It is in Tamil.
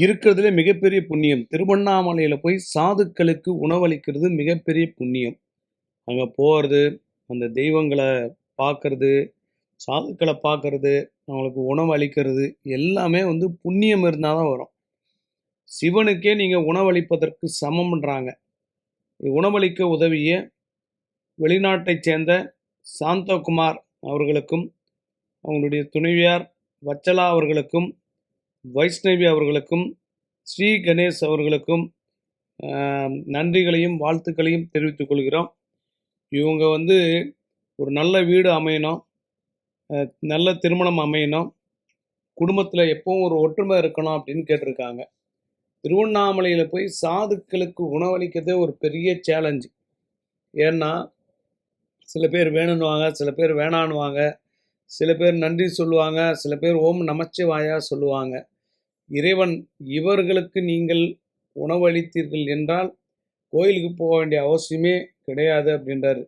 இருக்கிறதுலே மிகப்பெரிய புண்ணியம். திருவண்ணாமலையில போய் சாதுக்களுக்கு உணவளிக்கிறது மிகப்பெரிய புண்ணியம். அங்க போறது, அந்த தெய்வங்கள பார்க்கறது, சாதுக்கள பார்க்கறது, அவங்களுக்கு உணவு அளிக்கிறது, எல்லாமே வந்து புண்ணியம் இருந்தா தான் வரும். சிவனுக்கே நீங்க உணவளிப்பதற்கு சமம்ன்றாங்க. உணவளிக்க உதவிய வெளிநாட்டைச் சேர்ந்த சாந்தகுமார் அவர்களுக்கும், அவங்களுடைய துணைவியார் வச்சலா அவர்களுக்கும், வைஷ்ணவி அவர்களுக்கும், ஸ்ரீ கணேஷ் அவர்களுக்கும் நன்றிகளையும், வாழ்த்துக்களையும் தெரிவித்துக் கொள்கிறோம். இவங்க வந்து ஒரு நல்ல வீடு அமையணும், நல்ல திருமணம் அமையணும், குடும்பத்தில எப்பவும் ஒரு ஒற்றுமை இருக்கணும் அப்படின்னு கேட்டிருக்காங்க. திருவண்ணாமலையில போய் சாதுக்களுக்கு உணவளிக்கிறதே ஒரு பெரிய சேலஞ்ச். ஏன்னா, சில பேர் வேணுன்னுவாங்க, சில பேர் வேணான்னுவாங்க, சில பேர் நன்றி சொல்லுவாங்க, சில பேர் ஓம் நமச்சிவாயா சொல்லுவாங்க. இறைவன் இவர்களுக்கு நீங்கள் உணவளித்தீர்கள் என்றால், கோயிலுக்கு போக வேண்டிய அவசியமே கிடையாது அப்படின்றாரு.